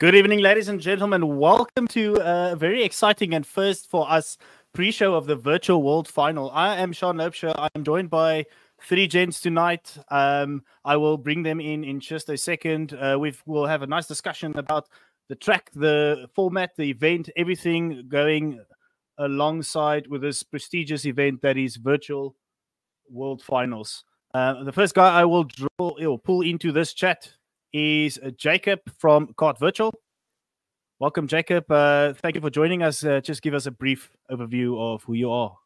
Good evening, ladies and gentlemen. Welcome to a very exciting and first for us pre-show of the Virtual World Final. I am Sean Loebscher. I am joined by three gents tonight. I will bring them in just a second. We'll have a nice discussion about the track, the format, the event, everything going alongside with this prestigious event that is Virtual World Finals. The first guy I will pull into this chat is Jacob from Kart Virtual. Welcome, Jacob. Thank you for joining us. Just give us a brief overview of who you are.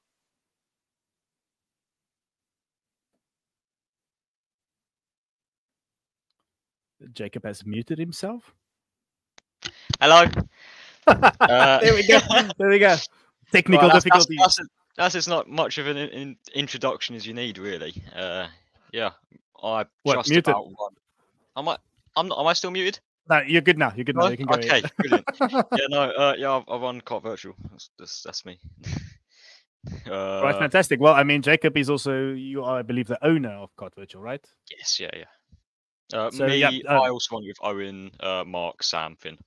Jacob has muted himself. Hello. There we go. There we go. Technical difficulties. That's as not much of an introduction as you need, really. Yeah, I just muted? about won. Am I still muted? No, you're good now. You're good now. You can go okay, ahead. Brilliant. Yeah, I run Kart Virtual. That's me. Right, fantastic. Well, I mean, Jacob is also, you are, I believe, the owner of Kart Virtual, right? Yes, yeah. I also run with Owen, Mark, Sam, Finn.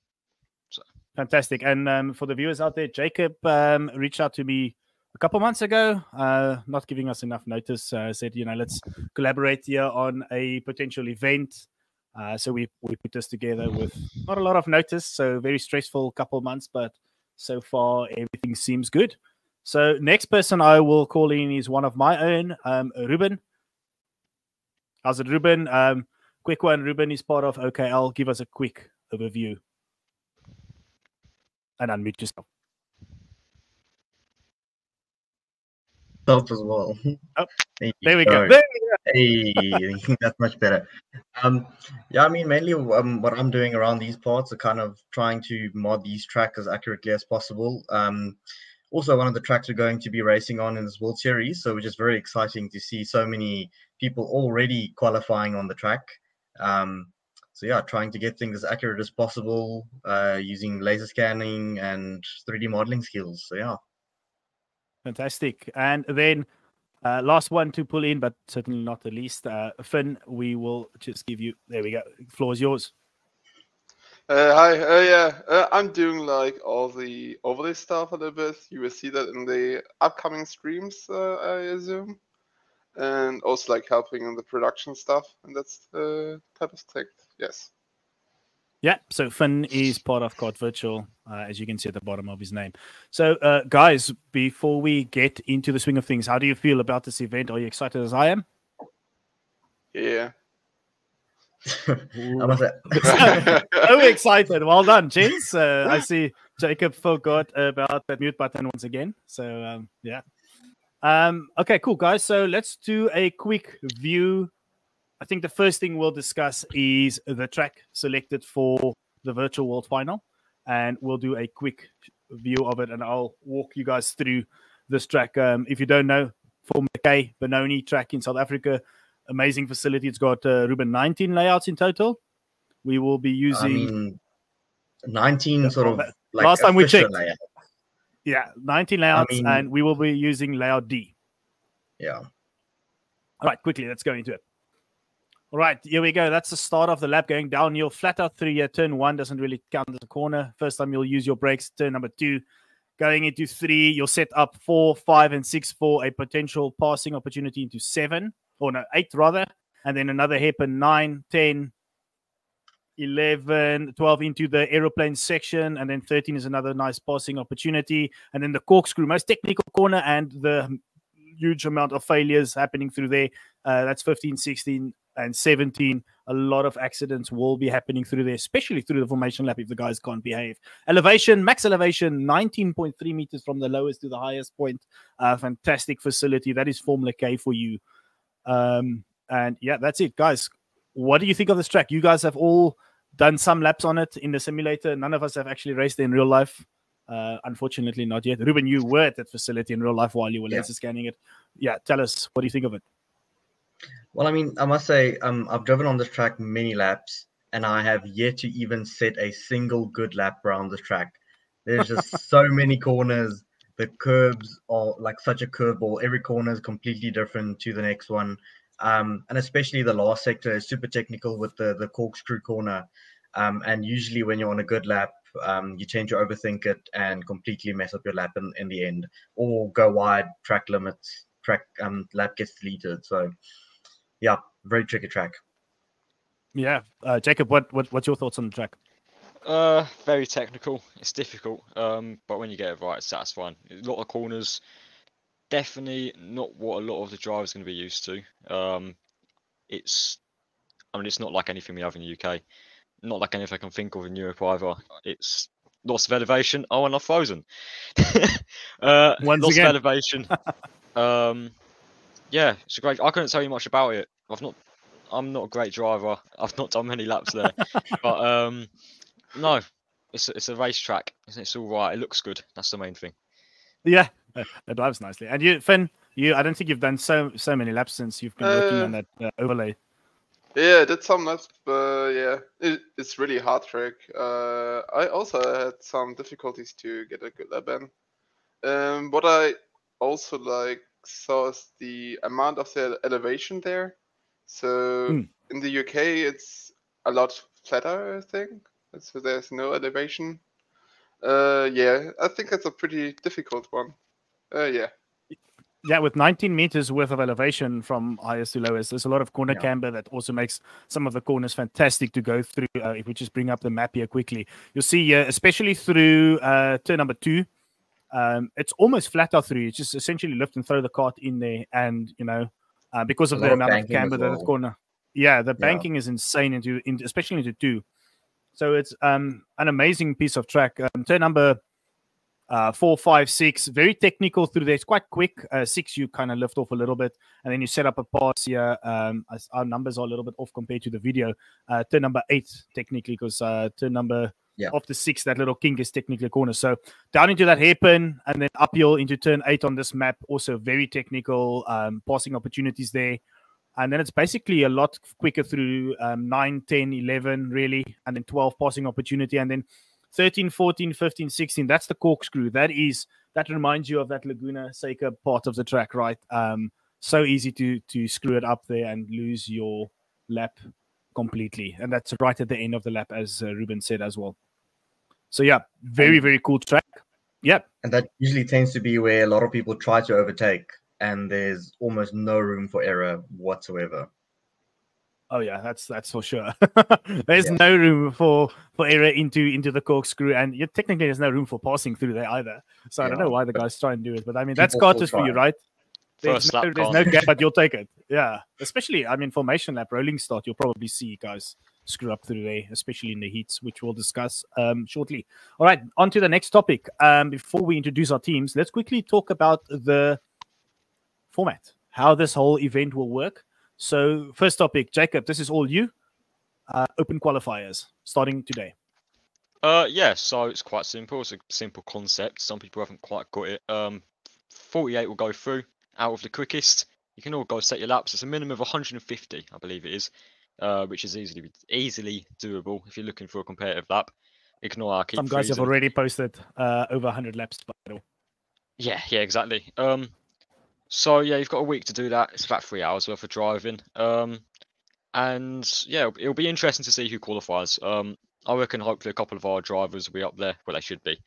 So. Fantastic. And for the viewers out there, Jacob reached out to me a couple months ago, not giving us enough notice. Said, let's collaborate here on a potential event. So we put this together with not a lot of notice, so very stressful couple of months, but so far everything seems good. So next person I will call in is one of my own, Ruben. How's it, Ruben? Quick one. Ruben is part of OKL. Give us a quick overview and unmute yourself. As well. Oh, there we go. Hey, that's much better. Yeah, I mean, mainly what I'm doing around these parts are kind of trying to mod these tracks as accurately as possible. Also, one of the tracks we're going to be racing on in this World Series, so which is very exciting to see so many people already qualifying on the track. So yeah, trying to get things as accurate as possible using laser scanning and 3D modeling skills. So yeah. Fantastic. And then last one to pull in, but certainly not the least, Finn, we will just give you, there we go, floor is yours. Hi, I'm doing like all the overlay stuff a little bit. You will see that in the upcoming streams, I assume. And also like helping in the production stuff, and that's the type of thing, yes. Yeah, so Finn is part of Kart Virtual, as you can see at the bottom of his name. So, guys, before we get into the swing of things, how do you feel about this event? Are you excited as I am? Yeah. I must say. So excited. Well done, gents. I see Jacob forgot about that mute button once again. So, yeah. Okay, cool, guys. So let's do a quick view. I think the first thing we'll discuss is the track selected for the Virtual World Final, and we'll do a quick view of it, and I'll walk you guys through this track. If you don't know, Formula K, Benoni track in South Africa, amazing facility. It's got Ruben 19 layouts in total. We will be using 19 sort of like last time we checked. Layout. Yeah, 19 layouts, and we will be using layout D. Yeah. All right, quickly, let's go into it. All right, here we go. That's the start of the lap going downhill. Flat out 3 here. Turn 1 doesn't really count as a corner. First time you'll use your brakes. Turn number 2. Going into 3, you'll set up 4, 5, and 6 for a potential passing opportunity into 7. Or no, 8 rather. And then another hairpin 9, 10, 11, 12 into the aeroplane section. And then 13 is another nice passing opportunity. And then the corkscrew, most technical corner, and the huge amount of failures happening through there. That's 15, 16, and 17. A lot of accidents will be happening through there, especially through the formation lap if the guys can't behave. Elevation, max elevation, 19.3 meters from the lowest to the highest point. Fantastic facility. That is Formula K for you. And yeah, that's it, guys. What do you think of this track? You guys have all done some laps on it in the simulator. None of us have actually raced it in real life. Unfortunately, not yet. Ruben, you were at that facility in real life while you were laser scanning it. Yeah, tell us, what do you think of it? Well, I mean, I must say, I've driven on this track many laps, and I have yet to even set a single good lap around this track. There's just so many corners. The curbs are like such a curveball. Every corner is completely different to the next one. And especially the last sector is super technical with the corkscrew corner. And usually when you're on a good lap, you tend to overthink it and completely mess up your lap in the end, or go wide, track limits, lap gets deleted. So yeah, very tricky track. Yeah, Jacob, what's your thoughts on the track? Very technical. It's difficult, but when you get it right, it's satisfying. A lot of corners, definitely not what a lot of the drivers are going to be used to. It's not like anything we have in the UK. Not like anything I can think of in Europe either. It's lots of elevation. Oh, and I've frozen. Once lots again. of elevation. Yeah, it's a great. I couldn't tell you much about it. I'm not a great driver. I've not done many laps there, but no, it's a racetrack. It's all right. It looks good. That's the main thing. Yeah, it drives nicely. And you, Finn, I don't think you've done so many laps since you've been working on that overlay. Yeah, I did some laps, but yeah, it's really hard track. I also had some difficulties to get a good lap in. What I also saw is the amount of the elevation there. So in the UK, it's a lot flatter, I think. So there's no elevation. Yeah, I think that's a pretty difficult one. Yeah. Yeah, with 19 meters worth of elevation from highest to lowest, there's a lot of corner camber that also makes some of the corners fantastic to go through. If we just bring up the map here quickly, you'll see, especially through turn number 2, it's almost flat out through. You just essentially lift and throw the cart in there, and because of the amount of camber that corner, the banking is insane especially into 2. So it's an amazing piece of track. Turn number 4, 5, 6, very technical through there. It's quite quick. 6, you kind of lift off a little bit, and then you set up a pass here. Our numbers are a little bit off compared to the video. Turn number 8, technically, because turn number after 6, that little kink is technically a corner. So down into that hairpin, and then uphill into turn 8 on this map. Also very technical passing opportunities there. And then it's basically a lot quicker through 9, 10, 11, really, and then 12 passing opportunity, and then 13, 14, 15, 16, that's the corkscrew. That reminds you of that Laguna Seca part of the track, right? So easy to screw it up there and lose your lap completely. And that's right at the end of the lap, as Ruben said as well. So yeah, very, very cool track. Yep. And that usually tends to be where a lot of people try to overtake, and there's almost no room for error whatsoever. Oh yeah, that's for sure. There's no room for error into the corkscrew, and technically there's no room for passing through there either. So I don't know why the guys try and do it, but I mean that's Carter's for you, right? There's no gap, but you'll take it. Yeah, especially formation lap, rolling start, you'll probably see guys screw up through there, especially in the heats, which we'll discuss shortly. All right, on to the next topic. Before we introduce our teams, let's quickly talk about the format, how this whole event will work. So first topic, Jacob, this is all you. Open qualifiers starting today. Yeah, so it's quite simple. It's a simple concept. Some people haven't quite got it. 48 will go through out of the quickest. You can all go set your laps. It's a minimum of 150, I believe it is, which is easily doable if you're looking for a competitive lap. Ignore our keep. Some guys have already posted over 100 laps by the way. Yeah, exactly. So yeah, you've got a week to do that. It's about 3 hours worth of driving. And yeah, it'll be interesting to see who qualifies. I reckon hopefully a couple of our drivers will be up there. Well, they should be.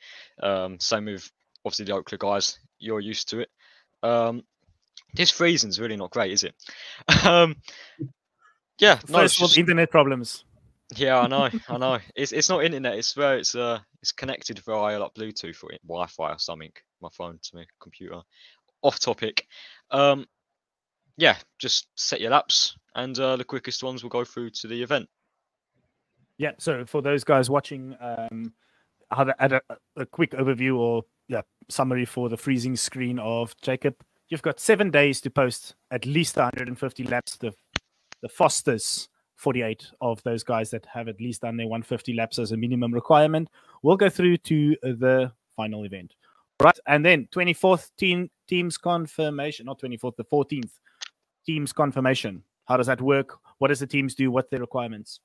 Same with obviously the Oakland guys. You're used to it. This freezing's really not great, is it? Yeah, first of all, internet problems. Yeah, I know. It's not internet. It's where it's connected via like Bluetooth or Wi-Fi or something. My phone to my computer. Off topic. Yeah, just set your laps, and the quickest ones will go through to the event. Yeah. So for those guys watching, how to add a quick overview or summary for the freezing screen of Jacob. You've got 7 days to post at least 150 laps. The fastest 48 of those guys that have at least done their 150 laps as a minimum requirement will go through to the final event. Right, and then 24th teams confirmation, not 24th, the 14th teams confirmation. How does that work? What does the teams do? What's their requirements?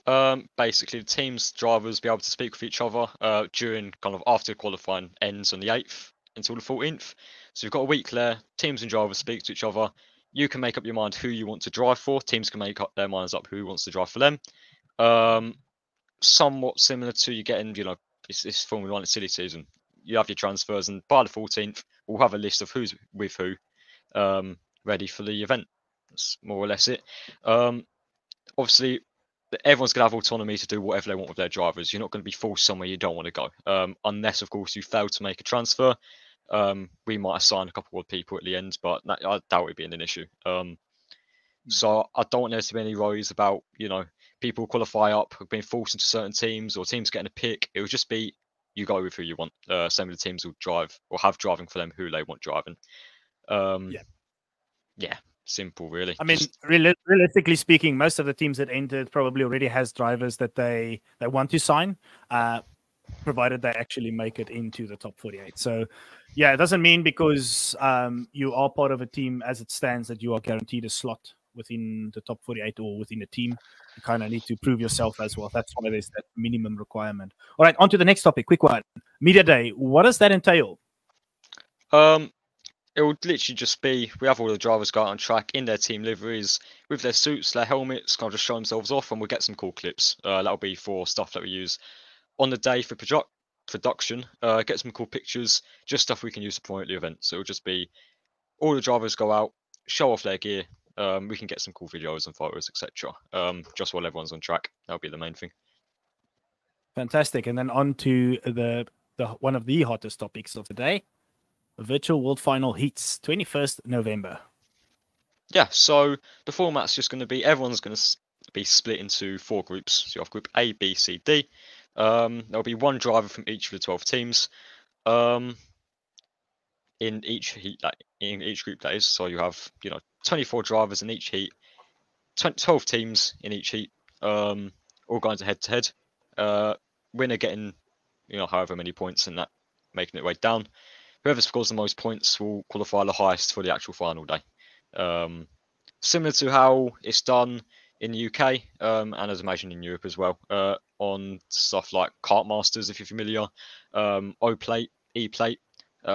Basically, the teams drivers be able to speak with each other during kind of after qualifying ends on the 8th until the 14th. So you've got a week there. Teams and drivers speak to each other. You can make up your mind who you want to drive for. Teams can make up their minds up who wants to drive for them. Somewhat similar to you getting, it's Formula 1 silly season. You have your transfers, and by the 14th, we'll have a list of who's with who, ready for the event. That's more or less it. Obviously, everyone's going to have autonomy to do whatever they want with their drivers. You're not going to be forced somewhere you don't want to go, unless, of course, you fail to make a transfer. We might assign a couple of people at the end, but I doubt it being an issue. So I don't want there to be any worries about, people qualify up, being forced into certain teams or teams getting a pick. It would just be you go with who you want. Some of the teams will drive or have driving for them who they want driving. Yeah, simple, really. I mean, realistically speaking, most of the teams that entered probably already has drivers that they want to sign, provided they actually make it into the top 48. So, yeah, it doesn't mean because you are part of a team as it stands that you are guaranteed a slot within the top 48 or within a team. You kind of need to prove yourself as well. That's why there's that minimum requirement. All right, on to the next topic. Quick one. Media Day. What does that entail? It would literally just be, we have all the drivers go out on track in their team liveries with their suits, their helmets, kind of just show themselves off, and we'll get some cool clips. That'll be for stuff that we use on the day for production. Get some cool pictures, just stuff we can use to promote the event. So it'll just be all the drivers go out, show off their gear. We can get some cool videos and photos, etc. Just while everyone's on track. That'll be the main thing. Fantastic. And then on to the one of the hottest topics of the day. Virtual World Final Heats, 21st November. Yeah, so the format's just going to be, everyone's going to be split into 4 groups. So you have Group A, B, C, D. There'll be 1 driver from each of the 12 teams. In each heat, in each group, that is. So you have, 24 drivers in each heat, 12 teams in each heat, all going to head-to-head. Winner getting, however many points and that, making it way down. Whoever scores the most points will qualify the highest for the actual final day. Similar to how it's done in the UK, and as I imagine in Europe as well, on stuff like Kart Masters, if you're familiar, O-Plate, E-Plate,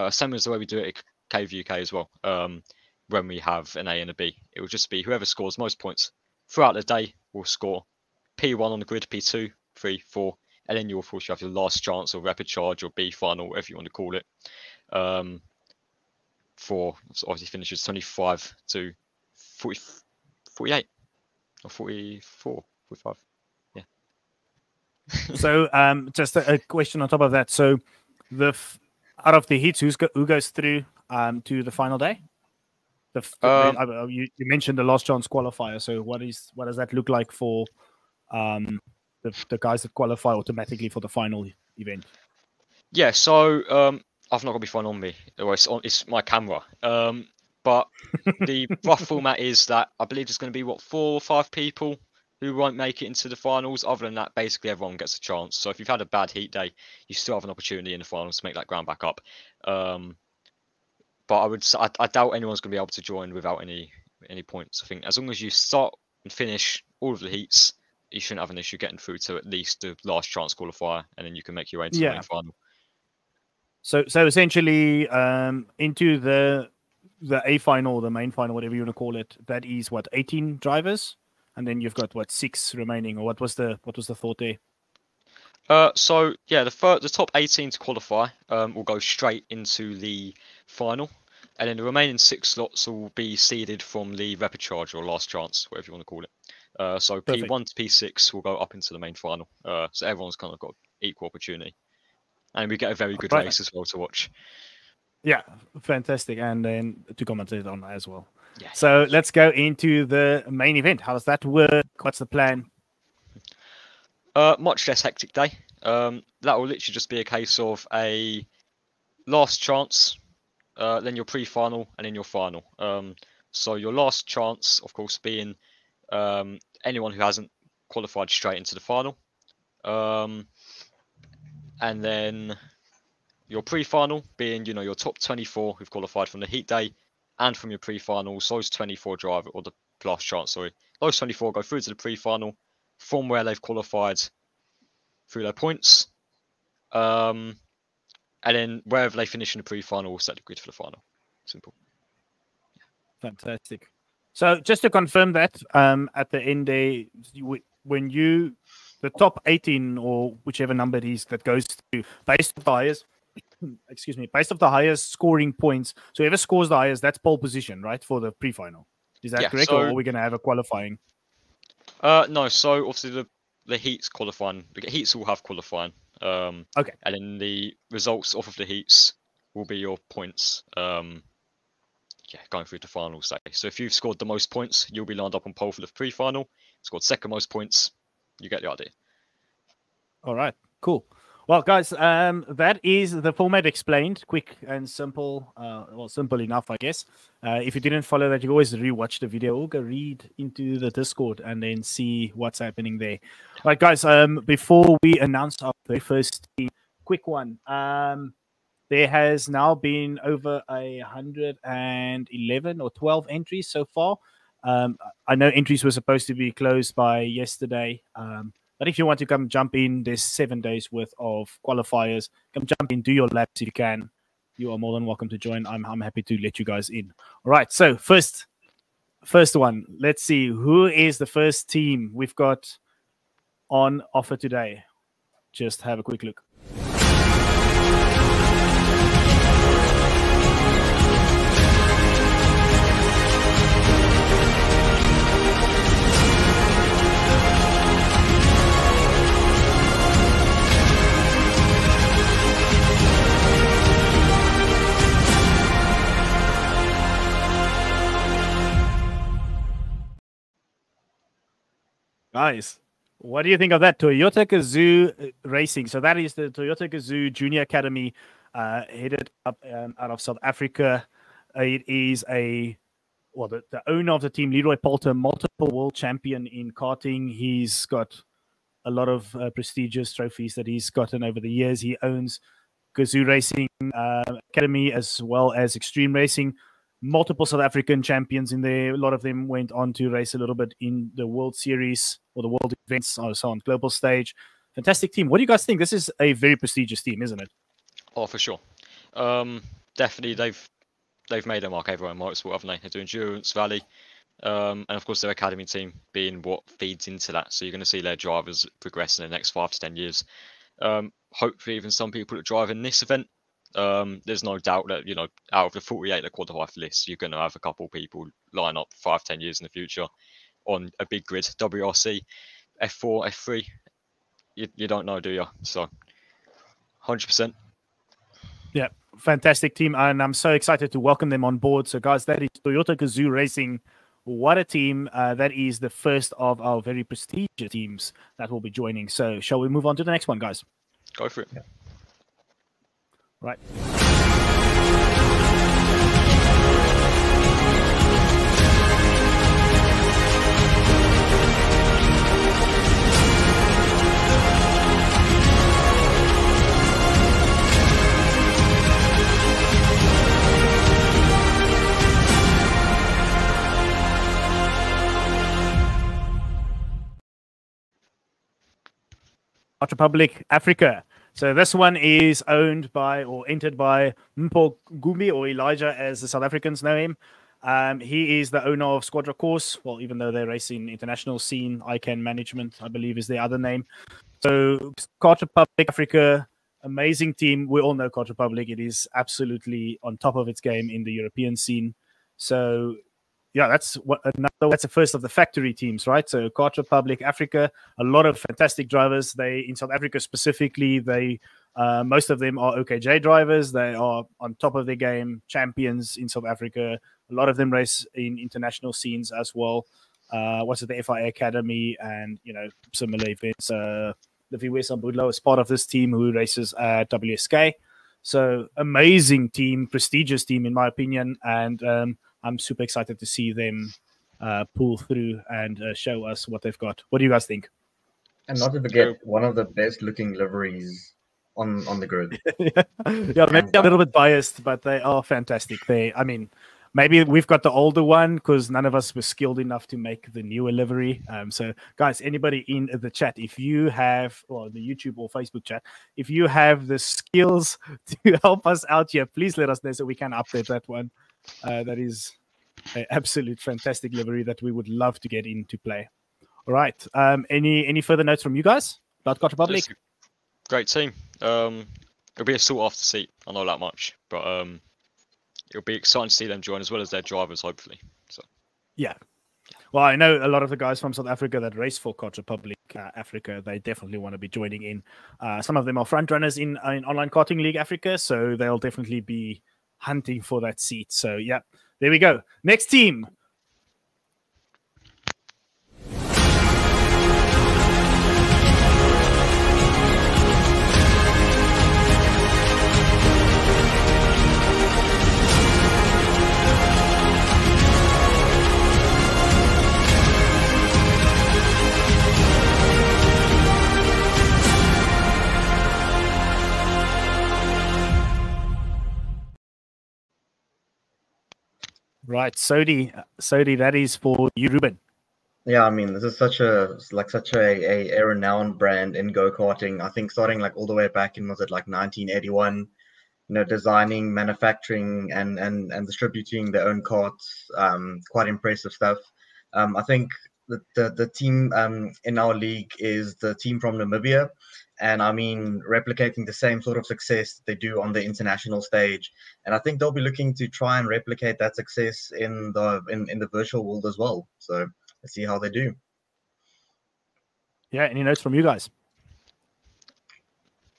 similar to the way we do it at Cave UK as well. When we have an A and a B, it will just be whoever scores most points throughout the day will score P1 on the grid, P2, 3, 4, and then you of course you have your last chance or rapid charge or B final, whatever you want to call it. For obviously finishes 25 to 40, 48 or 44, 45. Yeah. So just a question on top of that. So out of the heats, who goes through to the final day? You mentioned the last chance qualifier. So what does that look like for the guys that qualify automatically for the final event? Yeah, so I've not got my phone on me. It's my camera. But the rough format is that I believe there's going to be 4 or 5 people who won't make it into the finals. Other than that, basically everyone gets a chance. So if you've had a bad heat day, you still have an opportunity in the finals to make that ground back up. But I doubt anyone's going to be able to join without any points. I think as long as you start and finish all of the heats, you shouldn't have an issue getting through to at least the last chance qualifier, and then you can make your way into the main final. So essentially, into the A final, the main final, whatever you want to call it, that is 18 drivers, and then you've got 6 remaining, or what was the thought there? So yeah, the top 18 to qualify will go straight into the final, and then the remaining 6 slots will be seeded from the rapid charge or last chance, whatever you want to call it. So Perfect. P1 to P6 will go up into the main final. So everyone's kind of got equal opportunity, and we get a very good race as well to watch. Yeah, fantastic, and then to commentate on that as well. Yeah. So let's go into the main event. How does that work? What's the plan? Much less hectic day. That will literally just be a case of a last chance, then your pre-final, and then your final. So your last chance, of course, being anyone who hasn't qualified straight into the final. And then your pre-final being, your top 24 who've qualified from the heat day and from your pre-finals. Those 24 driver, or the last chance, sorry. Those 24 go through to the pre-final from where they've qualified through their points. And then wherever they finish in the pre-final, we'll set the grid for the final. Simple. Fantastic. So just to confirm that, at the end, when the top 18 or whichever number it is that goes to based on the highest, excuse me, based off the highest scoring points. So whoever scores the highest, that's pole position, right, for the pre-final. Is that correct, or are we going to have a qualifying? No. So obviously the heats qualifying. The heats will have qualifying. Okay. And then the results off of the heats will be your points. Going through the final stage. So if you've scored the most points, you'll be lined up on pole for the pre-final. Scored second most points, you get the idea. All right, cool. Well, guys, that is the format explained, quick and simple. Well, simple enough, I guess. If you didn't follow that, you always rewatch the video or go read into the Discord and then see what's happening there. All right, guys, before we announce our very first team, quick one. There has now been over 111 or 12 entries so far. I know entries were supposed to be closed by yesterday. But if you want to come jump in, there's 7 days worth of qualifiers. Come jump in, do your laps if you can. You are more than welcome to join. I'm happy to let you guys in. All right, so first one. Let's see who is the first team we've got on offer today. Just have a quick look. Guys, what do you think of that? Toyota Gazoo Racing. So that is the Toyota Gazoo Junior Academy, headed up out of South Africa. It is the owner of the team, Leroy Poulter, multiple world champion in karting. He's got a lot of prestigious trophies that he's gotten over the years. He owns Gazoo Racing Academy as well as Extreme Racing. Multiple South African champions in there. A lot of them went on to race a little bit in the World Series or the World Events, also on global stage. Fantastic team. What do you guys think? This is a very prestigious team, isn't it? Oh, for sure. Definitely, they've made their mark everywhere in motorsport, haven't they? They do endurance, rally, and of course their academy team being what feeds into that. So you're going to see their drivers progress in the next 5 to 10 years. Hopefully, even some people that drive in this event. There's no doubt that, out of the 48 that qualify for this, you're going to have a couple people line up 5-10 years in the future on a big grid, WRC, F4, F3. You don't know, do you? So, 100%. Yeah, fantastic team, and I'm so excited to welcome them on board. So, guys, that is Toyota Gazoo Racing. What a team. That is the first of our very prestigious teams that will be joining. So, shall we move on to the next one, guys? Go for it. Yeah. Right. Republic Africa. So this one is owned by or entered by Mpho Gumbi, or Elijah as the South Africans know him. He is the owner of Squadra Course. Well, even though they race in international scene, ICANN Management, I believe, is their other name. So Kart Republic Africa, amazing team. We all know Kart Republic. It is absolutely on top of its game in the European scene. So yeah, that's the first of the factory teams, right? So Kart Republic Africa, a lot of fantastic drivers. They in South Africa specifically, most of them are OKJ drivers. They are on top of their game, champions in South Africa. A lot of them race in international scenes as well. The FIA Academy and similar events. The Viwesa Budlo is part of this team who races at WSK. So amazing team, prestigious team in my opinion, and I'm super excited to see them pull through and show us what they've got. What do you guys think? And not to forget, one of the best looking liveries on the grid. Yeah, maybe a little bit biased, but they are fantastic. Maybe we've got the older one because none of us were skilled enough to make the newer livery. So, guys, anybody in the chat, if you have, or the YouTube or Facebook chat, if you have the skills to help us out here, please let us know so we can update that one. That is an absolute fantastic livery that we would love to get into play. Right. Any further notes from you guys about Koch Republic? It's a great team. It'll be a sought after seat. I know that much, but it'll be exciting to see them join as well as their drivers, hopefully. So yeah. Well, I know a lot of the guys from South Africa that race for Koch Republic Africa. They definitely want to be joining in. Some of them are front runners in Online Karting League Africa, so they'll definitely be hunting for that seat. So yeah, there we go. Next team. Right, Sodi, that is for you, Ruben. Yeah, I mean, this is such a renowned brand in go-karting. I think starting like all the way back in, was it like 1981, designing, manufacturing and distributing their own karts. Quite impressive stuff. I think the team in our league is the team from Namibia. And I mean, replicating the same sort of success they do on the international stage. And I think they'll be looking to try and replicate that success in the virtual world as well. So let's see how they do. Yeah, any notes from you guys?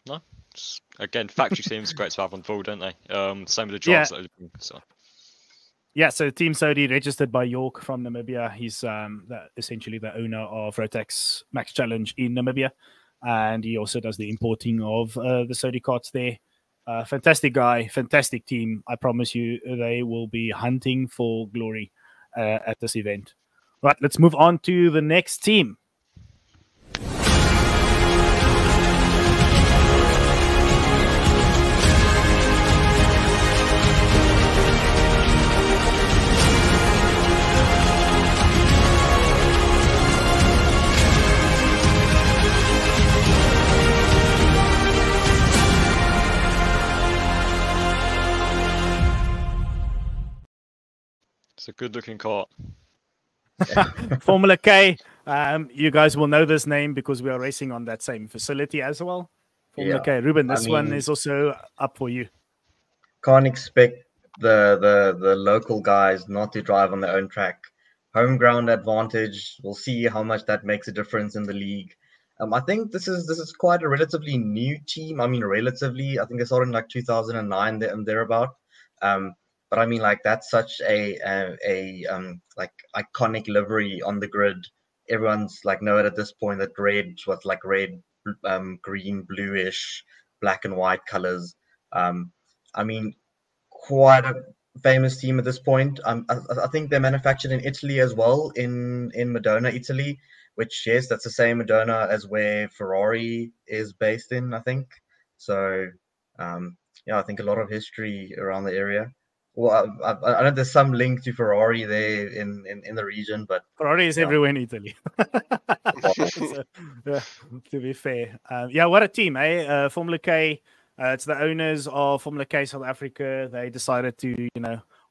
No. Again, factory teams great to have on board, don't they? Same with the drivers. Yeah. Yeah, so Team Sodi, registered by York from Namibia. He's essentially the owner of Rotax Max Challenge in Namibia. And he also does the importing of the Sodi karts there. Fantastic guy, fantastic team. I promise you, they will be hunting for glory at this event. Right, let's move on to the next team. It's a good-looking kart. Formula K. You guys will know this name because we are racing on that same facility as well. Formula K. Ruben, this one is also up for you. Can't expect the local guys not to drive on their own track. Home ground advantage. We'll see how much that makes a difference in the league. I think this is quite a relatively new team. I mean, relatively. I think they started in like 2009 and thereabout. But I mean, like, that's such a like iconic livery on the grid. Everyone's like know it at this point that red was like red, green, bluish, black and white colors. I mean, quite a famous team at this point. I think they're manufactured in Italy as well, in Modena, Italy, which, yes, that's the same Modena as where Ferrari is based in, I think. So, yeah, I think a lot of history around the area. Well, I know there's some link to Ferrari there in the region, but Ferrari is everywhere in Italy. So, yeah, to be fair, yeah, what a team, eh? Formula K. It's the owners of Formula K South Africa. They decided to,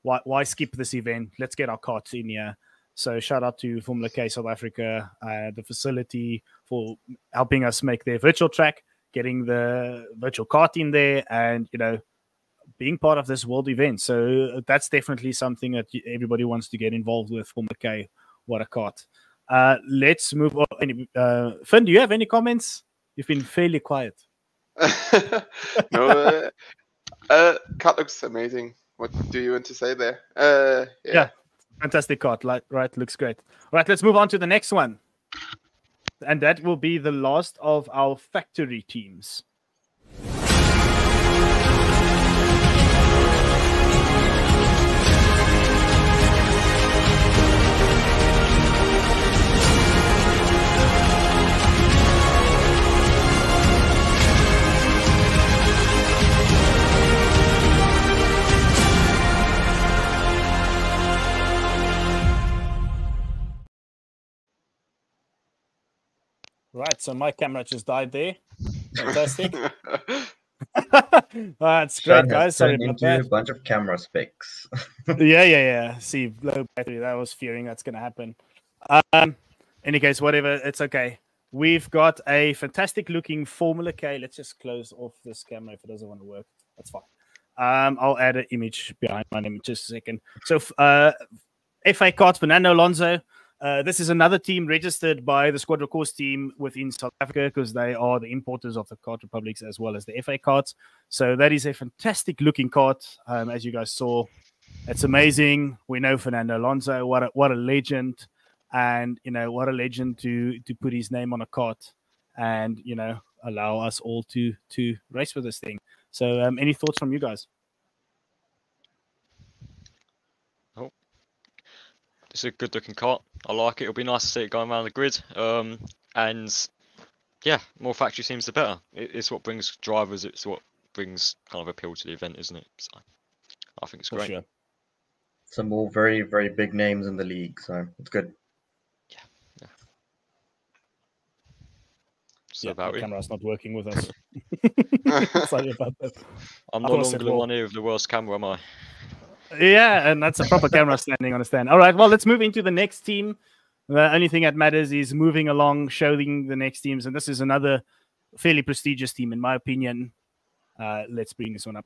why skip this event? Let's get our karts in here. So shout out to Formula K South Africa, the facility, for helping us make their virtual track, getting the virtual kart in there, and being part of this world event. So that's definitely something that everybody wants to get involved with. Formula K, what a kart. Let's move on. Finn, do you have any comments? You've been fairly quiet. No, kart looks amazing. What do you want to say there? Yeah, fantastic kart. Right, looks great. Right, let's move on to the next one. And that will be the last of our factory teams. Right, so my camera just died there. Fantastic. That's great, guys. Sorry about that. A bunch of camera specs. Yeah. See, low battery. That was fearing that's going to happen. any case, whatever, it's okay. We've got a fantastic looking Formula K. Let's just close off this camera if it doesn't want to work. That's fine. I'll add an image behind my name in just a second. So, FA kart, Fernando Alonso. This is another team registered by the Squadra Course team within South Africa because they are the importers of the kart republics as well as the FA karts. So that is a fantastic looking kart, as you guys saw. It's amazing. We know Fernando Alonso. What a legend. And, what a legend to put his name on a kart and, allow us all to race with this thing. So any thoughts from you guys? Oh, it's a good looking kart. I like it. It'll be nice to see it going around the grid. And yeah, more factory teams the better. It's what brings drivers. It's what brings kind of appeal to the event, isn't it? So I think it's great. Sure. Some more very, very big names in the league, so it's good. So about the it. camera's not working with us. Sorry about that. I'm no longer the one here with the worst camera, am I? Yeah, and that's a proper camera standing on a stand. All right, well, let's move into the next team. The only thing that matters is moving along, showing the next teams, and this is another fairly prestigious team, in my opinion. Let's bring this one up.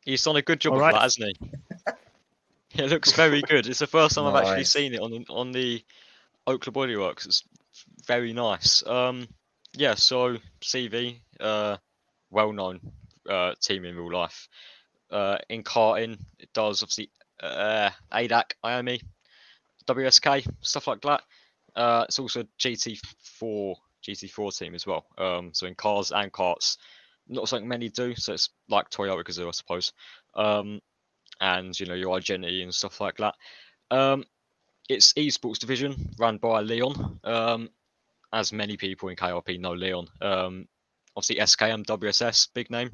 He's done a good job of that, hasn't he? It looks very good. It's the first time I've actually seen it on the Oakland Body Works. It's very nice. Yeah, so CV, well-known team in real life. In karting, it does obviously ADAC, IAME, WSK, stuff like that. It's also GT4 team as well. So in cars and karts. Not something many do, so it's like Toyota Gazoo, I suppose. And, your Identity and stuff like that. It's esports division run by Leon. As many people in KRP know Leon. Obviously, SKM, WSS, big name.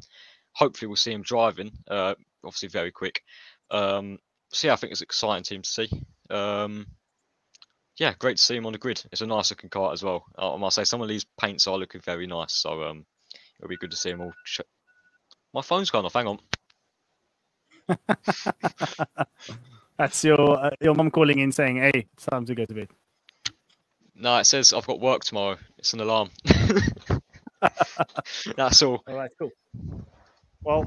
Hopefully, we'll see him driving. Obviously, very quick. So, yeah, I think it's an exciting team to see. Yeah, great to see him on the grid. It's a nice looking kart as well. I must say, some of these paints are looking very nice. So, it'll be good to see them all. My phone's gone off. Hang on. That's your mum calling in saying, "Hey, it's time to go to bed." No, it says I've got work tomorrow. It's an alarm. That's all. All right, cool. Well,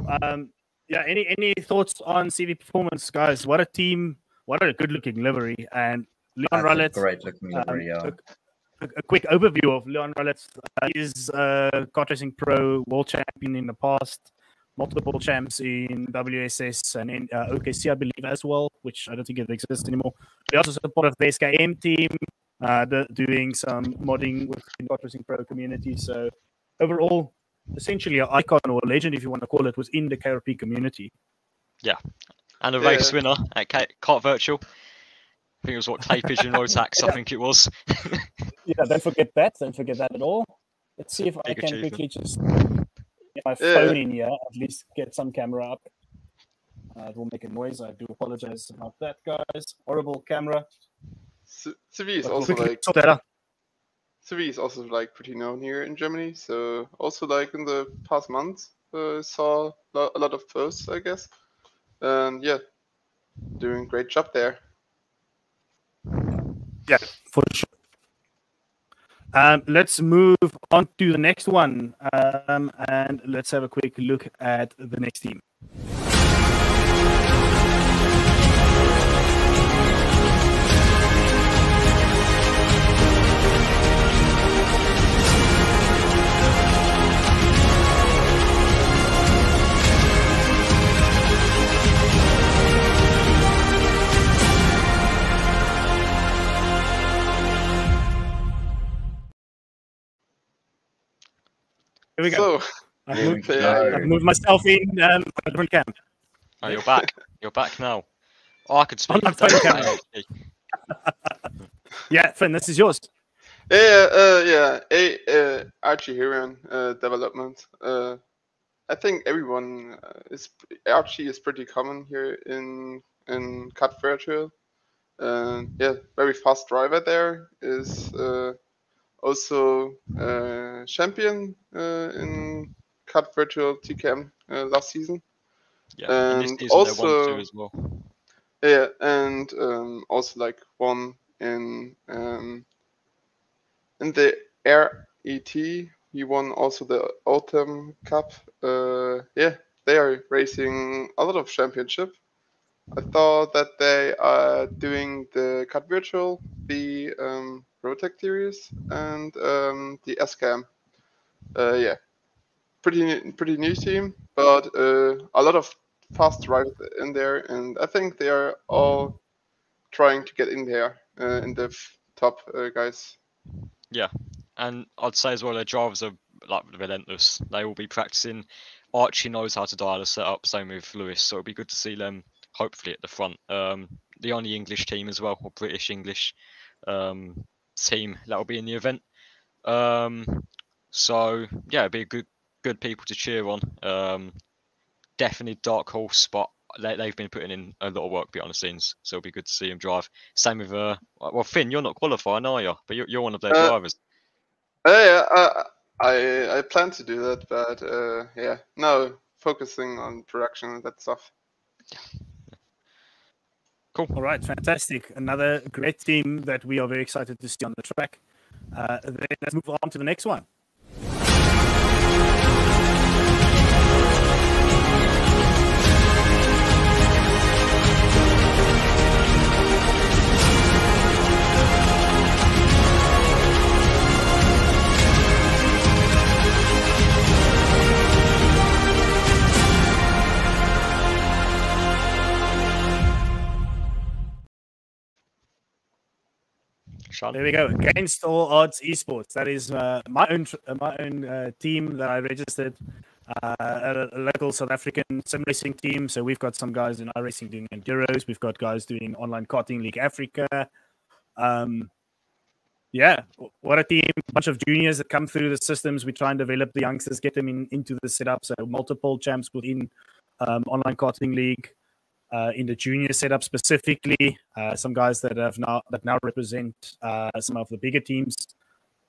yeah. Any thoughts on CV Performance, guys? What a team! What a good-looking livery. And Leon Rullet. Great-looking livery. Yeah. A quick overview of Leon Rullet. He is a kart racing pro world champion in the past, multiple champs in WSS and in OKC, I believe, as well, which I don't think it exists anymore. He also part of the SKM team, doing some modding with the kart racing pro community. So overall, essentially an icon or a legend, if you want to call it, within the KRP community. Yeah, and a race winner at Kart Virtual. I think it was Clay Pigeon Rotax, I think it was. Yeah, don't forget that. Don't forget that at all. Let's see if I can quickly just get my phone in here, at least get some camera up. It will make a noise. I do apologize about that, guys. Horrible camera. CV is also pretty known here in Germany. So also like in the past months, saw a lot of posts, I guess. And yeah, doing a great job there. Yeah, for sure. Let's move on to the next one, and let's have a quick look at the next team. Here we go. So, I've moved myself in a different camp. Oh, you're back. You're back now. Oh, I could speak. Yeah, Finn, this is yours. Archie Heron development. I think everyone Archie is pretty common here in Cut Virtual. Very fast driver there is also champion in Cut Virtual TKM last season. Yeah, and this And season they won also, too as well. yeah, and also like won in the RET. He won also the Autumn Cup. They are racing a lot of championship. I thought that they are doing the Cut Virtual, the Rotec Series, and the SKM. Pretty new team, but a lot of fast drivers in there, and I think they are all trying to get in there in the top guys. Yeah, and I'd say as well, their drivers are like relentless. They will be practicing. Archie knows how to dial a setup. Same with Lewis, so it'll be good to see them hopefully at the front. The only English team as well, or British English team that will be in the event. So yeah, it'd be good people to cheer on. Definitely dark horse, but they've been putting in a lot of work behind the scenes, so it'll be good to see them drive. Same with well, Finn, you're not qualifying, are you? But you're one of their drivers. I plan to do that, but no, focusing on production and that stuff. Cool. All right, fantastic. Another great team that we are very excited to see on the track. Then let's move on to the next one. Sean? There we go. Against All Odds Esports. That is my own team that I registered. A local South African sim racing team. So we've got some guys in iRacing doing enduros. We've got guys doing Online Karting League Africa. What a team! A bunch of juniors that come through the systems. We try and develop the youngsters, get them into the setup. So multiple champs within Online Karting League. In the junior setup specifically, some guys that now represent some of the bigger teams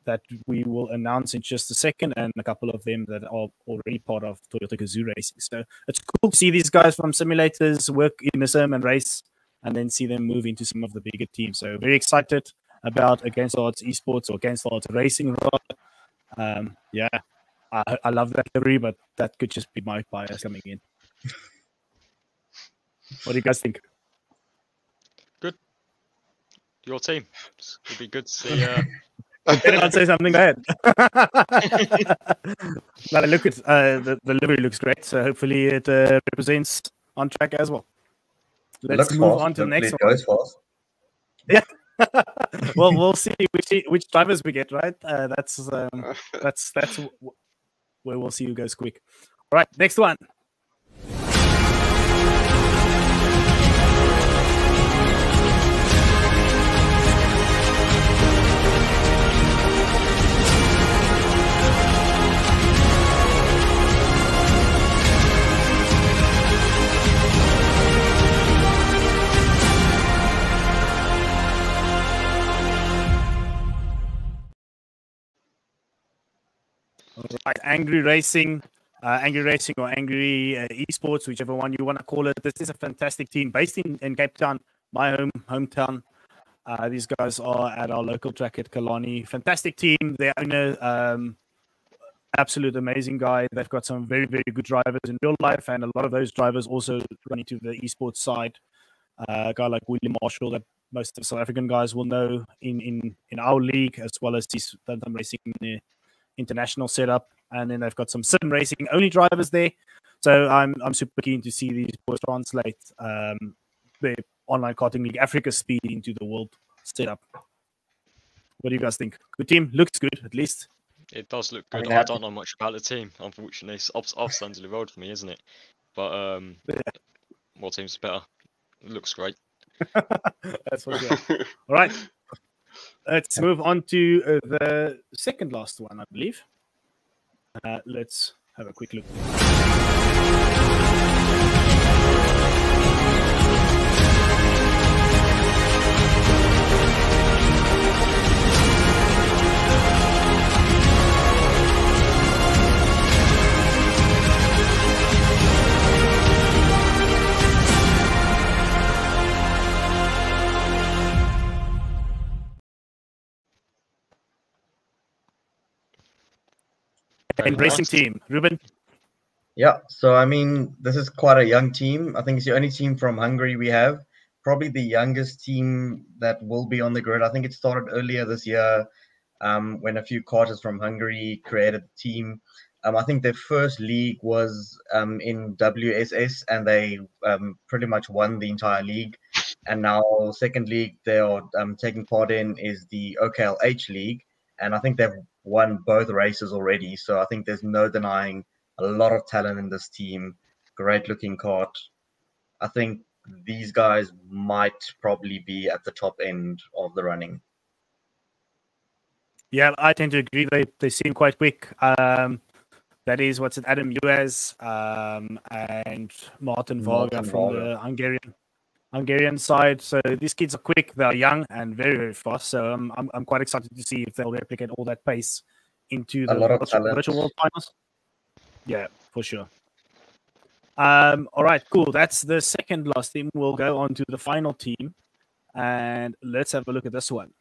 that we will announce in just a second, and a couple of them that are already part of Toyota Gazoo Racing. So it's cool to see these guys from simulators work in a sim and race, and then see them move into some of the bigger teams. So very excited about Against Odds Esports, or Against Odds Racing. I love that livery, but that could just be my bias coming in. What do you guys think? Good. Your team. It'll be good to see. Better not say something bad. But I look at the livery looks great, so hopefully it represents on track as well. Let's move on to the next one. Goes fast. Yeah. Well, we'll see which drivers we get, right? That's where we'll see who goes quick. All right, next one. Right, Angry Racing or Angry Esports, whichever one you want to call it. This is a fantastic team based in Cape Town, my hometown. These guys are at our local track at Kalani. Fantastic team. Their owner, absolute amazing guy. They've got some very, very good drivers in real life, and a lot of those drivers also run into the esports side. A guy like William Marshall that most of the South African guys will know in our league, as well as he's done some racing in the international setup, and then they've got some sim racing only drivers there. So I'm super keen to see these boys translate the Online Karting League Africa speed into the world setup. What do you guys think? Good team, looks good at least. It does look good. I don't know much about the team, unfortunately. It's off stands of the road for me, isn't it? But more teams better. It looks great. That's what we got. All right. Let's move on to the second last one, I believe. Let's have a quick look. And racing team, Ruben. Yeah, so I mean, this is quite a young team. I think it's the only team from Hungary we have. Probably the youngest team that will be on the grid. I think it started earlier this year when a few karters from Hungary created the team. I think their first league was in WSS, and they pretty much won the entire league. And now, second league they are taking part in is the OKLH league, and I think they've won both races already. So I think there's no denying a lot of talent in this team. Great looking kart. I think these guys might probably be at the top end of the running. Yeah, I tend to agree. They seem quite quick. That is what's it, Adam Uaz and Martin Varga from the Hungarian side. So these kids are quick. They're young and very, very fast. So I'm quite excited to see if they'll replicate all that pace into the virtual world finals. Yeah, for sure. All right, cool. That's the second last team. We'll go on to the final team, and let's have a look at this one.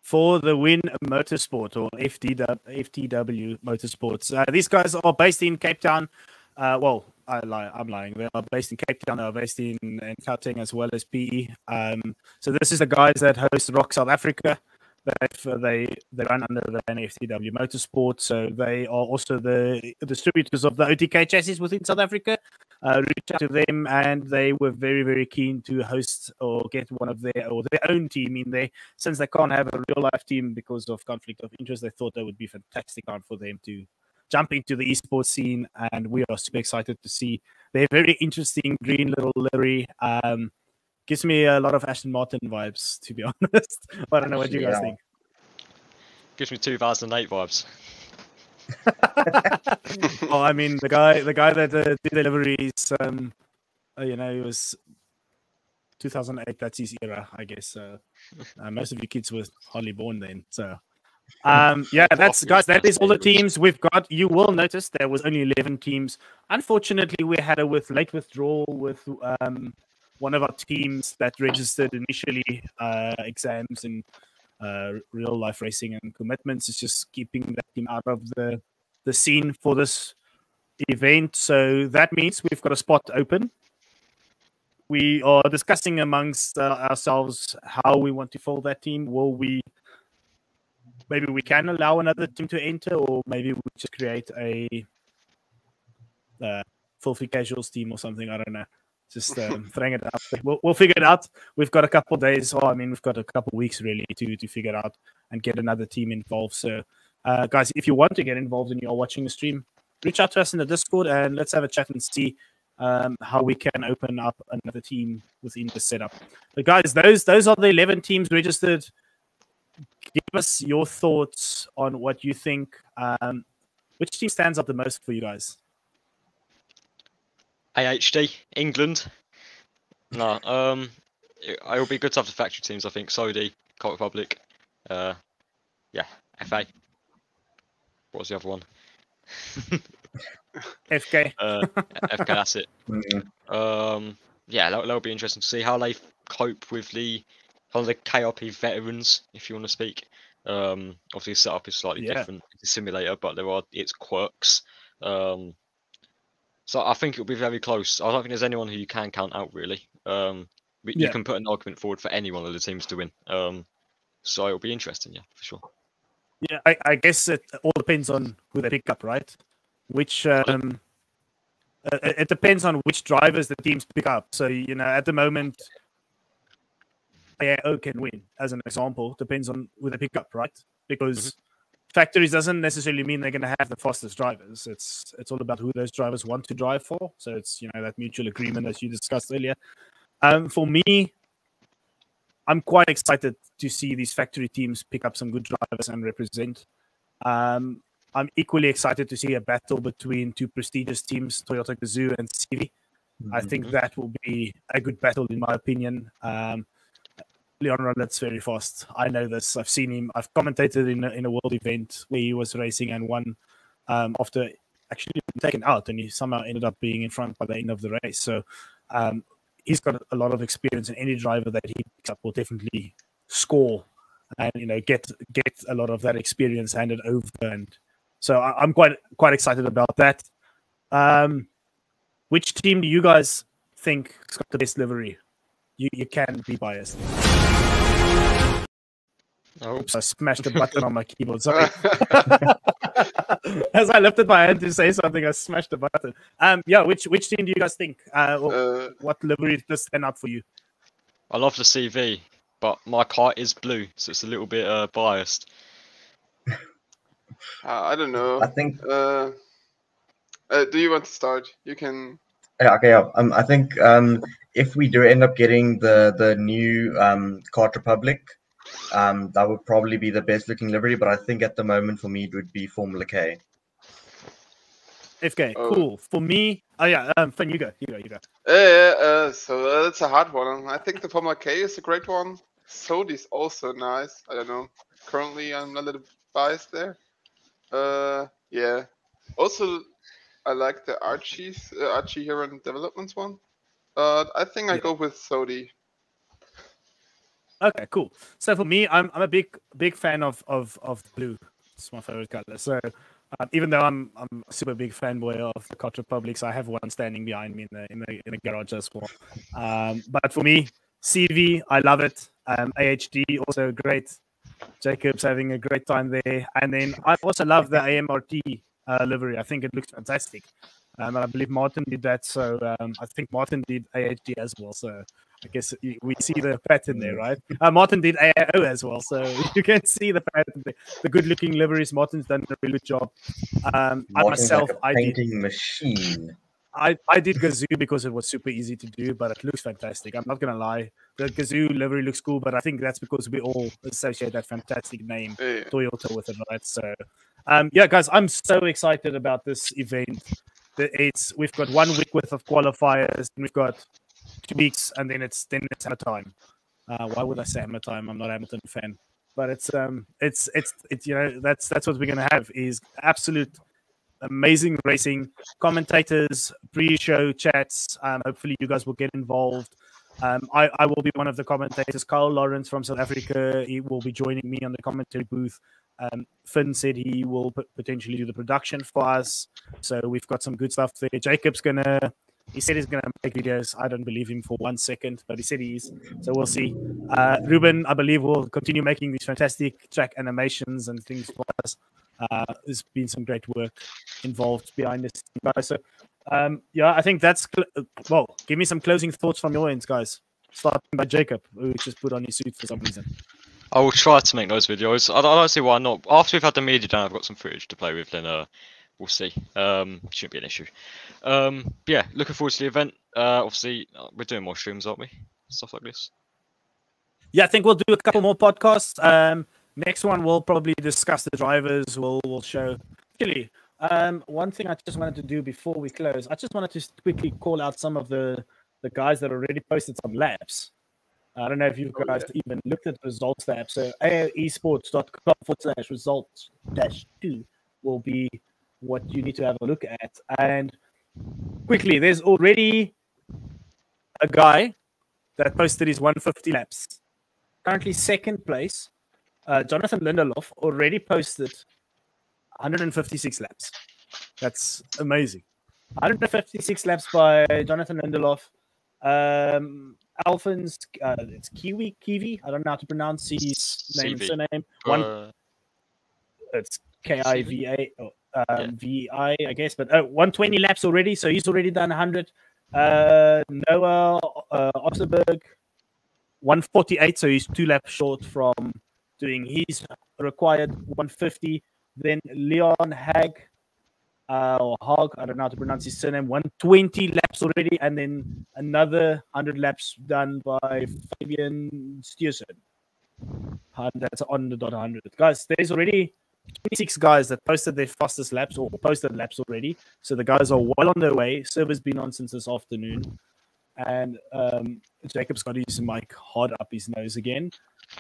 For the Win Motorsport, or FTW Motorsports. These guys are based in Cape Town. Well, I'm lying. They are based in Cape Town. They are based in Gauteng as well as PE. So this is the guys that host Rock South Africa. They run under the FTW Motorsport. So they are also the distributors of the OTK chassis within South Africa. Reached out to them, and they were very, very keen to host or get one of their own team in there. Since they can't have a real life team because of conflict of interest, they thought that would be a fantastic time for them to jump into the esports scene, and we are super excited to see their very interesting green little livery. Gives me a lot of Aston Martin vibes, to be honest. I don't know what you guys think. Gives me 2008 vibes. Well, I mean, the guy that did deliveries, he was 2008. That's his era, I guess. Most of you kids were hardly born then. So, that's guys. That is all the teams we've got. You will notice there was only 11 teams. Unfortunately, we had a late withdrawal with one of our teams that registered initially. Exams and real life racing and commitments is just keeping that team out of the scene for this event. So that means we've got a spot open. We are discussing amongst ourselves how we want to fill that team. Maybe we can allow another team to enter, or maybe we just create a filthy casuals team or something. I don't know. Just throwing it out. We'll figure it out. We've got a couple of days, we've got a couple of weeks really to figure it out and get another team involved. So, guys, if you want to get involved and you're watching the stream, reach out to us in the Discord and let's have a chat and see how we can open up another team within the setup. But guys, those are the 11 teams registered. Give us your thoughts on what you think. Which team stands out the most for you guys? AHD, England. No, it'll be good to have the factory teams, I think. Saudi, Czech Republic, FA. What was the other one? FK. FK, that's it. That'll be interesting to see how they cope with the KRP veterans, if you want to speak. Obviously, the setup is slightly different. It's a simulator, but there are its quirks. So I think it'll be very close. I don't think there's anyone who you can count out, really. You can put an argument forward for any one of the teams to win. So it'll be interesting, for sure. Yeah, I guess it all depends on who they pick up, right? Which it depends on which drivers the teams pick up. So at the moment, AAO can win, as an example. Depends on who they pick up, right? Because factories doesn't necessarily mean they're going to have the fastest drivers. It's all about who those drivers want to drive for. So it's that mutual agreement as you discussed earlier. For me, I'm quite excited to see these factory teams pick up some good drivers and represent. I'm equally excited to see a battle between two prestigious teams, Toyota Gazoo and CV. I think that will be a good battle, in my opinion. Leon Rolet's very fast. I know this. I've seen him. I've commentated in a world event where he was racing and won after actually being taken out, and he somehow ended up being in front by the end of the race. So he's got a lot of experience, and any driver that he picks up will definitely score and get a lot of that experience handed over. And so I'm quite excited about that. Which team do you guys think has got the best livery? You can be biased. Oops, I smashed the button on my keyboard. Sorry. As I lifted my hand to say something, I smashed the button. Which team do you guys think? What livery does stand out for you? I love the CV, but my car is blue, so it's a little bit biased. I don't know. I think. Do you want to start? You can. Yeah, okay. I think if we do end up getting the new Kart Republic, that would probably be the best looking livery. But I think at the moment for me it would be Formula K. FK, cool. For me, Finn, you go. So that's a hard one. I think the Formula K is a great one. Sodi's also nice. I don't know. Currently, I'm a little biased there. Yeah. Also, I like the Archie Hero Developments one. But I think I go with Sodi. Okay, cool. So for me, I'm a big fan of blue. It's my favorite color. So even though I'm a super big fanboy of the Kart Republics, I have one standing behind me in the garage as well. But for me, CV, I love it. AHD also great. Jacob's having a great time there, and then I also love the AMRT livery. I think it looks fantastic. And I believe Martin did that, so I think Martin did AHD as well. So I guess we see the pattern there, right? Martin did AAO as well, so you can see the pattern there. The good-looking liveries. Martin's done a really good job. I myself, like a painting machine. I did Gazoo because it was super easy to do, but it looks fantastic. I'm not gonna lie, the Gazoo livery looks cool, but I think that's because we all associate that fantastic name Toyota with it, right? So, guys, I'm so excited about this event. We've got 1 week worth of qualifiers, and we've got 2 weeks, and then it's hammer time. Why would I say hammer time? I'm not a Hamilton fan, but it's that's what we're gonna have is absolute amazing racing, commentators, pre-show chats. Hopefully you guys will get involved. I will be one of the commentators. Carl Lawrence from South Africa, he will be joining me on the commentary booth. Finn said he will potentially do the production for us. So we've got some good stuff there. Jacob's he said he's going to make videos. I don't believe him for 1 second, but he said he is. So we'll see. Ruben, I believe, will continue making these fantastic track animations and things for us. There's been some great work involved behind this, guys. So, I think that's... give me some closing thoughts from your ends, guys. Starting by Jacob, who just put on his suit for some reason. I will try to make those videos. I don't see why not. After we've had the media down, I've got some footage to play with, then we'll see. Shouldn't be an issue. Looking forward to the event. Obviously, we're doing more streams, aren't we? Stuff like this. Yeah, I think we'll do a couple more podcasts. Next one, we'll probably discuss the drivers. We'll show. Actually, one thing I just wanted to do before we close, I just wanted to quickly call out some of the guys that already posted some laps. I don't know if you guys even looked at the results tab. So aoesports.com/results-2 will be what you need to have a look at. And quickly, there's already a guy that posted his 150 laps. Currently second place. Jonathan Lindelof already posted 156 laps. That's amazing. 156 laps by Jonathan Lindelof. Alphonse, it's Kiwi. I don't know how to pronounce his name and surname. it's KIVA, VI, I guess. But 120 laps already, so he's already done 100. Noah Osterberg, 148, so he's 2 laps short from doing his required 150. Then Leon Hag, or Hog, I don't know how to pronounce his surname, 120 laps already, and then another 100 laps done by Fabian Stiersen. That's on the dot 100. Guys, there's already 26 guys that posted their fastest laps or posted laps already. So the guys are well on their way. Server's been on since this afternoon. And Jacob's got his mic hard up his nose again.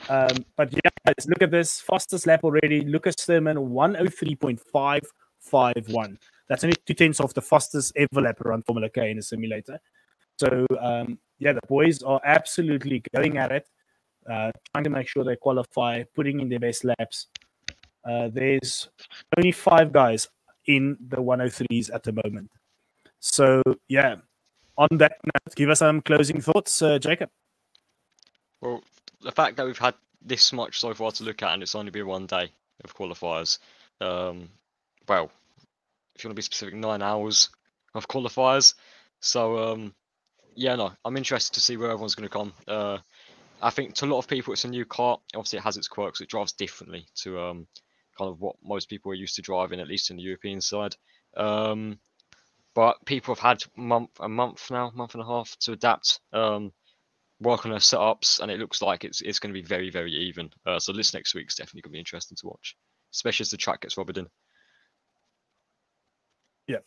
But yeah, guys, look at this. Fastest lap already. Lucas Thurman, 103.551. That's only 2/10 of the fastest ever lap around Formula K in a simulator. So, yeah, the boys are absolutely going at it. Trying to make sure they qualify, putting in their best laps. There's only 5 guys in the 103s at the moment. So, yeah, on that note, give us some closing thoughts, Jacob. Well, the fact that we've had this much so far to look at and it's only been one day of qualifiers, well, if you want to be specific, 9 hours of qualifiers. So, yeah, no, I'm interested to see where everyone's going to come. I think to a lot of people, it's a new car. Obviously, it has its quirks. It drives differently to kind of what most people are used to driving, at least in the European side. But people have had a month and a half to adapt, work on their setups, and it looks like it's going to be very, very even. So this next week's definitely going to be interesting to watch, especially as the track gets rubbered in. Yeah,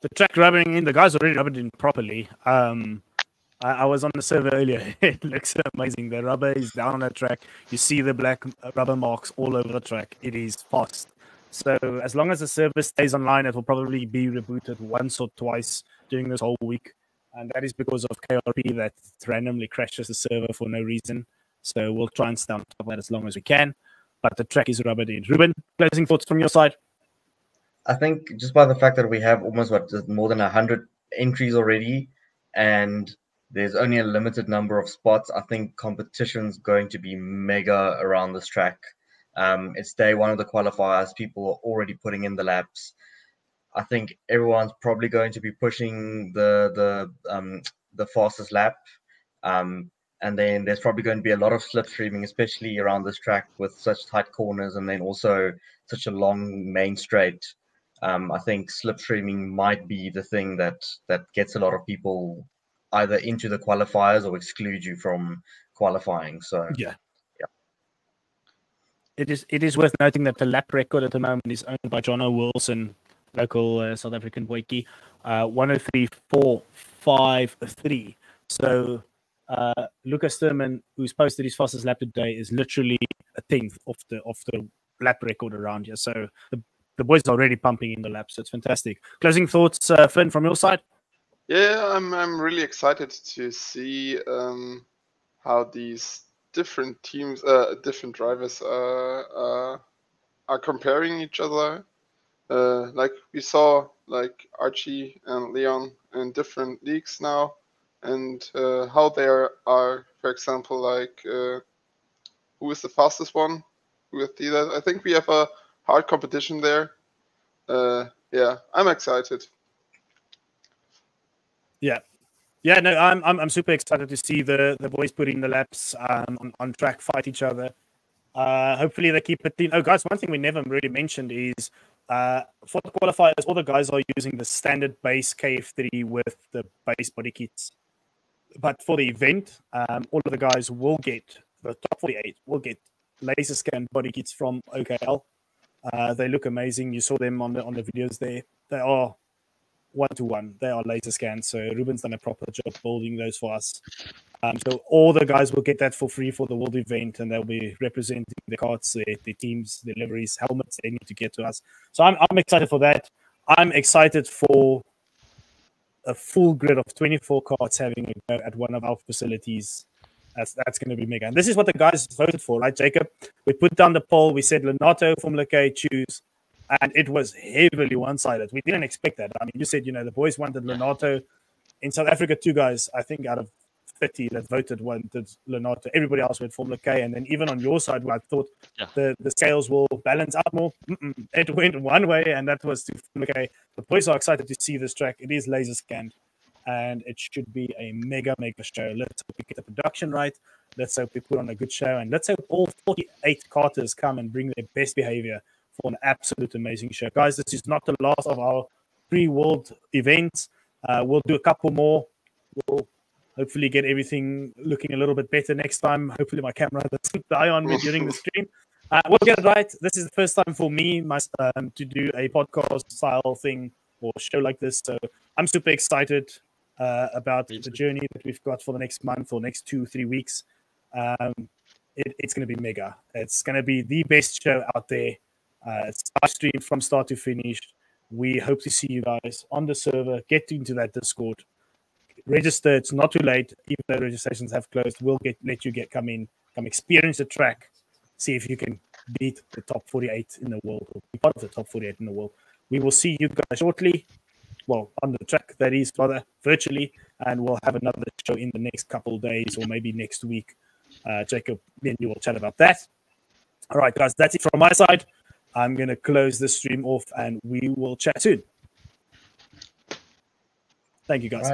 the track rubbing in, the guys already rubbed in properly. I was on the server earlier. It looks amazing. The rubber is down on the track. You see the black rubber marks all over the track. It is fast. So as long as the server stays online, it will probably be rebooted once or twice during this whole week. And that is because of KRP that randomly crashes the server for no reason. So we'll try and stay on top of that as long as we can. But the track is rubbered in. Ruben, closing thoughts from your side? I think just by the fact that we have almost more than 100 entries already, and there's only a limited number of spots, I think competition's going to be mega around this track. It's day one of the qualifiers. People are already putting in the laps. I think everyone's probably going to be pushing the fastest lap. And then there's probably going to be a lot of slipstreaming, especially around this track with such tight corners and then also such a long main straight. I think slipstreaming might be the thing that gets a lot of people either into the qualifiers or exclude you from qualifying. So yeah. It is worth noting that the lap record at the moment is owned by Jono Wilson, local South African boykie, 103.453. So Lucas Thurman, who's posted his fastest lap today, is literally a 10th of the lap record around here. So the boys are already pumping in the laps. So it's fantastic. Closing thoughts, Finn, from your side? Yeah, I'm really excited to see how these different teams, different drivers are comparing each other. Like we saw, like Archie and Leon in different leagues now, and how they are, for example, like who is the fastest one with that? I think we have a hard competition there. Yeah, I'm excited. Yeah, no, I'm super excited to see the boys putting the laps on track, fight each other. Hopefully they keep it clean. Oh, guys, one thing we never really mentioned is for the qualifiers, all the guys are using the standard base KF3 with the base body kits. But for the event, all of the guys will get, the top 48 will get laser scan body kits from OKL. They look amazing. You saw them on the videos there. They are 1-to-1. They are laser scanned. So Ruben's done a proper job building those for us. So all the guys will get that for free for the world event, and they'll be representing the cards, the teams, the liveries, helmets they need to get to us. So I'm excited for that. I'm excited for a full grid of 24 cards having a go at one of our facilities. That's going to be mega. And this is what the guys voted for, right, Jacob? We put down the poll. We said Lenato, Formula K, choose. And it was heavily one-sided. We didn't expect that. I mean, you said, the boys wanted Lenato. In South Africa, 2 guys, I think out of 30 that voted wanted Leonardo. Everybody else went Formula K. And then even on your side, where I thought the scales will balance out more, it went one way, and that was to Formula K. The boys are excited to see this track. It is laser scanned, and it should be a mega show. Let's hope we get the production right. Let's hope we put on a good show, and let's hope all 48 karters come and bring their best behavior for an absolute amazing show. Guys, this is not the last of our pre-world events. We'll do a couple more. We'll hopefully get everything looking a little bit better next time. Hopefully my camera doesn't die on me during the stream. We'll get it right. This is the first time for me to do a podcast style thing or show like this. So I'm super excited about the journey that we've got for the next month or next 2-3 weeks. It's going to be mega. It's going to be the best show out there. It's live stream from start to finish. We hope to see you guys on the server. Get into that Discord. Register. It's not too late. Even though registrations have closed, we'll let you come in, come experience the track, see if you can beat the top 48 in the world, or be part of the top 48 in the world. We will see you guys shortly. Well, on the track, that is, rather, virtually, and we'll have another show in the next couple of days or maybe next week. Jacob, then you will chat about that. All right, guys, that's it from my side. I'm going to close the stream off, and we will chat soon. Thank you, guys.